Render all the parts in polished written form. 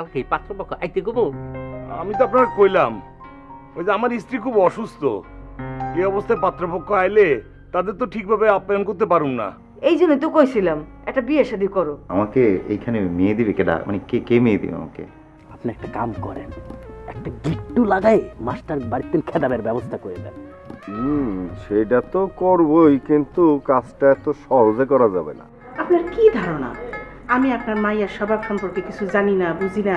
কালকেই পাত্রপক্ষ আইতে গো। আমি তো আপনার কইলাম ওই যে আমার স্ত্রী খুব অসুস্থ, এই অবস্থায় পাত্রপক্ষ আইলে তাদের তো ঠিকভাবে আপ্যায়ন করতে পারুম না। এই জন্য তো কইছিলাম একটা বিয়ে শাদী করো। আমাকে এইখানে মেয়ে দিবে কেডা, মানে কে কে মেয়ে দিবে আমাকে? আপনি একটা কাম করেন, একটা গিট্টু লাগাই মাস্টার বাড়িতে খেদাবের ব্যবস্থা করে দেন। সেটা তো করবই, কিন্তু কাজটা এত সহজে করা যাবে না। আপনার কি ধারণা আমি আপনার মাইয়ার স্বভাব সম্পর্কে কিছু জানি না, বুঝি না?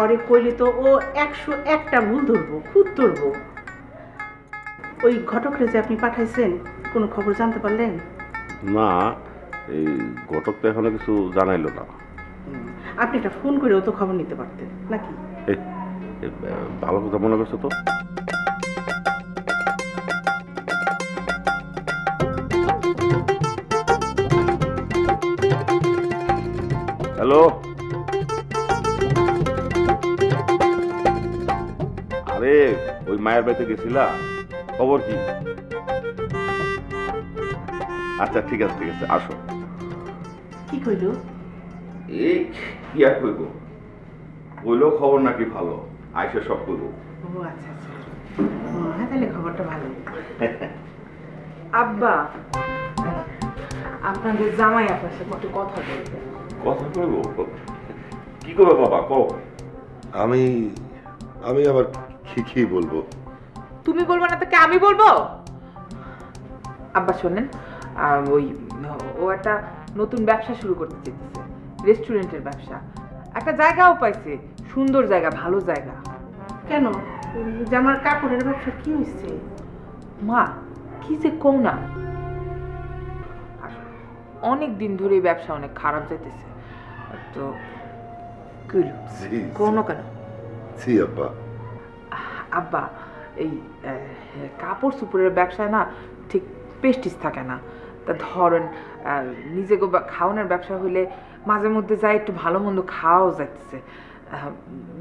ওরে কইলে তো ও 101টা ভুল ধরবো, খুদ ধরবো। ওই ঘটকরে যে আপনি পাঠাইছেন, কোনো খবর জানতে পারলেন? না, এই ঘটক তো এখনো কিছু জানাইলো না। আপনি একটা ফোন করেও তো খবর নিতে পারতেন নাকি? ভালো কথা মনে করছো তো। হ্যালো, আরে ওই মায়ের বাড়িতে গেছিলা, খবর কি? আচ্ছা ঠিক আছে ঠিক আছে, আসো। কি কইল? এই কি আর কইব, বইলো খবর নাকি ভালো, আইসা সব কইব। ও আচ্ছা আচ্ছা, হ্যাঁ তাহলে খবরটা ভালো। আব্বা, আপনাদের জামাই আপনার সাথে একটু কথা বলবে। কথা কইব? কি করবে বাবা, কও। আমি আমি আবার কি বলবো? তুমি বলবো না তাকে আমি বলবো? আব্বা শোনেন, ওই ও একটা নতুন ব্যবসা শুরু করতে চেয়েছে, রেস্টুরেন্টের ব্যবসা। একটা জায়গাও পাইছে, সুন্দর জায়গা, ভালো জায়গা। কেন জামার কাপড়ের ব্যবসা কি হয়েছে? মা কি যে কও না, অনেক দিন ধরে এই ব্যবসা অনেক খারাপ যাইতেছে, তো কোনো কেন জি আব্বা। আব্বা এই কাপড় চোপড়ের ব্যবসায় না ঠিক প্রেস্টিজ থাকে না। তা ধরেন নিজে খাওয়ানোর ব্যবসা হইলে মাঝে মধ্যে যাই একটু ভালো মন্দ খাওয়াও যাইতেছে,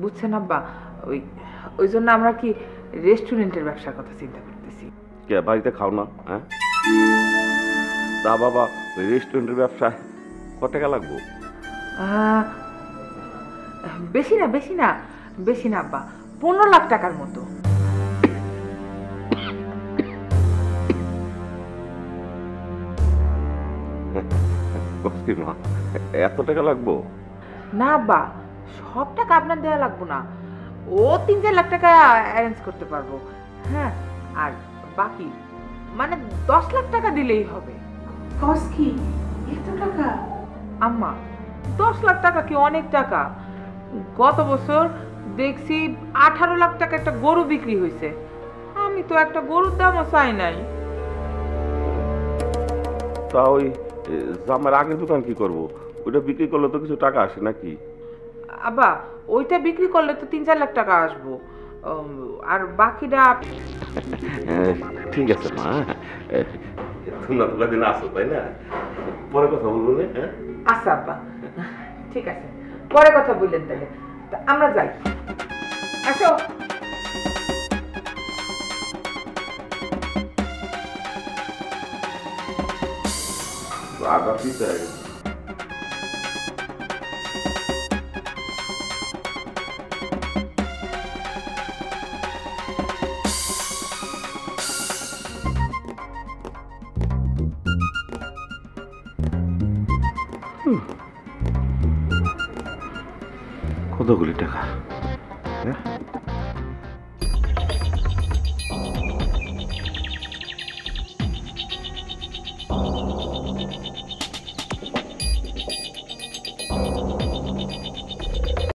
বুঝছেন আব্বা? ওই ওই জন্য আমরা কি রেস্টুরেন্টের ব্যবসার কথা চিন্তা করতেছি। কে বাড়িতে খাও না? হ্যাঁ তা বাবা, ওই রেস্টুরেন্টের ব্যবসায় কত টাকা লাগবো? বেশি না বেশি না বেশি না আব্বা, 15 লাখ টাকার মতো। এত টাকা লাগবো? না আব্বা, সব টাকা আপনার দেওয়া লাগবো না, ও 3-4 লাখ টাকা অ্যারেঞ্জ করতে পারবো। হ্যাঁ, আর বাকি মানে 10 লাখ টাকা দিলেই হবে। কস কি এত টাকা? আম্মা 10 লাখ টাকা কি অনেক টাকা? গত বছর দেখছি 18 লাখ টাকা একটা গরু বিক্রি হয়েছে। আমি তো একটা গরুর দামও চাই নাই। তা ওই জামার আগের দোকান কি করব? ওইটা বিক্রি করলে তো কিছু টাকা আসে নাকি? আব্বা ওইটা বিক্রি করলে তো 3-4 লাখ টাকা আসবো, আর বাকিটা ঠিক আছে মা, তোমরা দিন আসো তাই না, পরে কথা বলবো না? হ্যাঁ আচ্ছা আব্বা, ঠিক আছে, পরে কথা বললেন তাহলে। আমরা যাই, আসো। আগা পিছে কতগুলি টাকা? হ্যাঁ